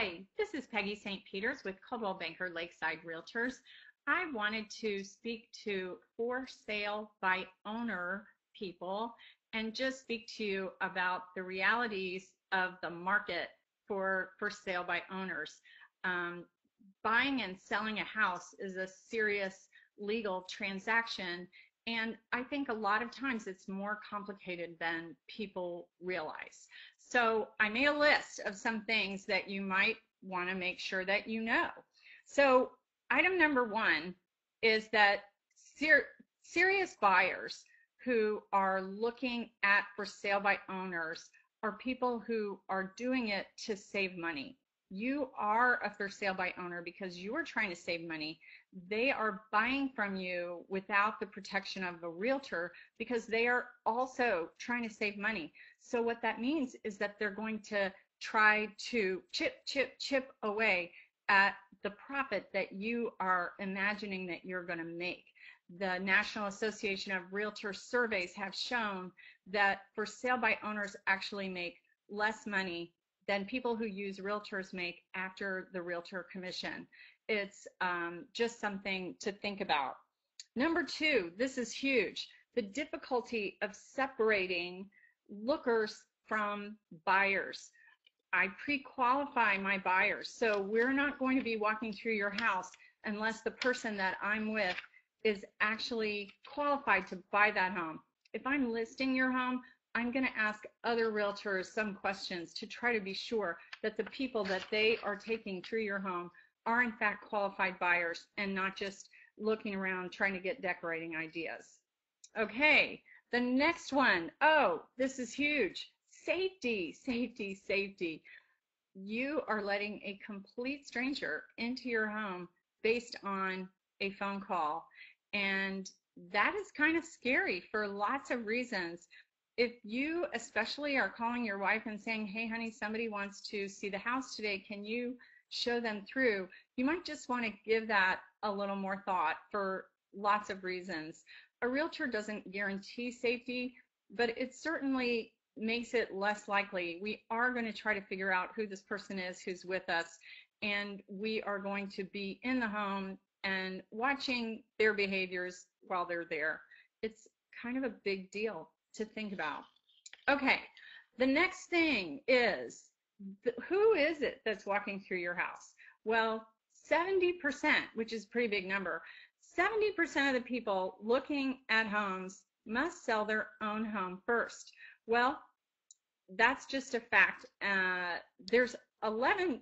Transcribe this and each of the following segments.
Hi, this is Peggy St. Peters with Coldwell Banker Lakeside Realtors. I wanted to speak to for sale by owner people and just speak to you about the realities of the market for sale by owners. Um, Buying and selling a house is a serious legal transaction, and I think a lot of times it's more complicated than people realize. So I made a list of some things that you might want to make sure that you know. So item number one is that serious buyers who are looking at for sale by owners are people who are doing it to save money. You are a for sale by owner because you are trying to save money. They are buying from you without the protection of a realtor because they are also trying to save money. So what that means is that they're going to try to chip away at the profit that you are imagining that you're going to make. The National Association of Realtors surveys have shown that for sale by owners actually make less money than people who use realtors make after the realtor commission. It's just something to think about. Number two, this is huge, the difficulty of separating lookers from buyers. I pre-qualify my buyers, so we're not going to be walking through your house unless the person that I'm with is actually qualified to buy that home. If I'm listing your home, I'm going to ask other realtors some questions to try to be sure that the people that they are taking through your home are in fact qualified buyers and not just looking around trying to get decorating ideas. Okay, the next one. Oh, this is huge. Safety, safety, safety. You are letting a complete stranger into your home based on a phone call, and that is kind of scary for lots of reasons. If you especially are calling your wife and saying, hey honey, somebody wants to see the house today, can you show them through? You might just want to give that a little more thought for lots of reasons. A realtor doesn't guarantee safety, but it certainly makes it less likely. We are going to try to figure out who this person is who's with us, and we are going to be in the home and watching their behaviors while they're there. It's kind of a big deal to think about. Okay, the next thing is, who is it that's walking through your house? Well, 70%, which is a pretty big number, 70% of the people looking at homes must sell their own home first. Well, that's just a fact. There's 11%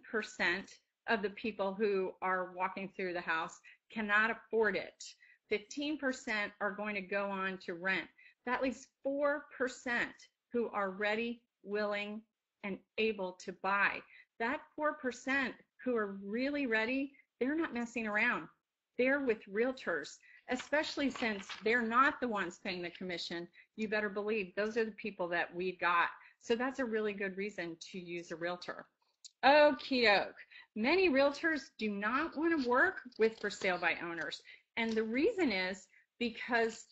of the people who are walking through the house cannot afford it. 15% are going to go on to rent. That leaves 4% who are ready, willing, and able to buy. That 4% who are really ready, they're not messing around. They're with realtors, especially since they're not the ones paying the commission. You better believe those are the people that we got. So that's a really good reason to use a realtor. Okie doke. Many realtors do not want to work with for sale by owners. And the reason is because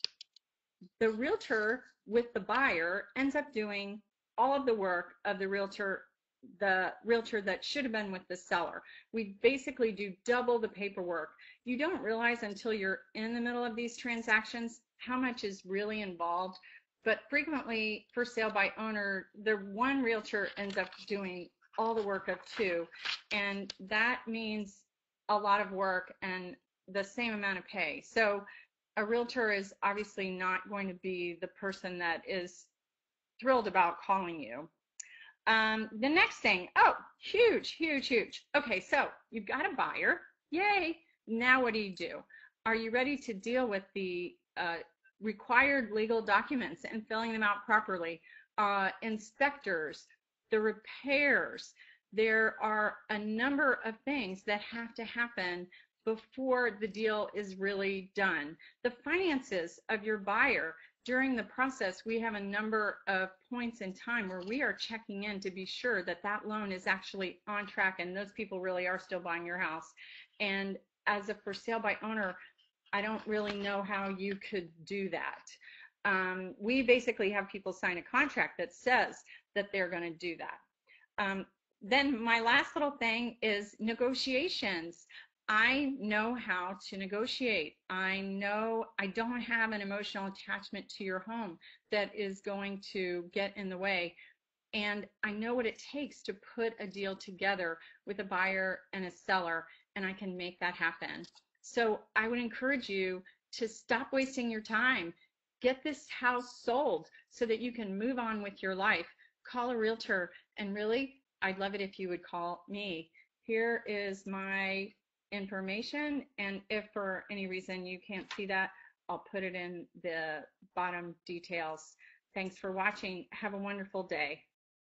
the realtor with the buyer ends up doing all of the work of the realtor that should have been with the seller. We basically do double the paperwork. You don't realize until you're in the middle of these transactions how much is really involved, but frequently for sale by owner, the one realtor ends up doing all the work of two, and that means a lot of work and the same amount of pay. So a realtor is obviously not going to be the person that is thrilled about calling you. The next thing, oh, huge, huge, huge. Okay, so you've got a buyer. Yay. Now what do? Are you ready to deal with the required legal documents and filling them out properly? Inspectors, the repairs. There are a number of things that have to happen before the deal is really done. The finances of your buyer. During the process, we have a number of points in time where we are checking in to be sure that that loan is actually on track and those people really are still buying your house. And as a for sale by owner, I don't really know how you could do that. We basically have people sign a contract that says that they're going to do that. then my last little thing is negotiations. I know how to negotiate. I know I don't have an emotional attachment to your home that is going to get in the way. And I know what it takes to put a deal together with a buyer and a seller, and I can make that happen. So I would encourage you to stop wasting your time. Get this house sold so that you can move on with your life. Call a realtor, and really, I'd love it if you would call me. Here is my information, and if for any reason you can't see that, I'll put it in the bottom details. Thanks for watching. Have a wonderful day.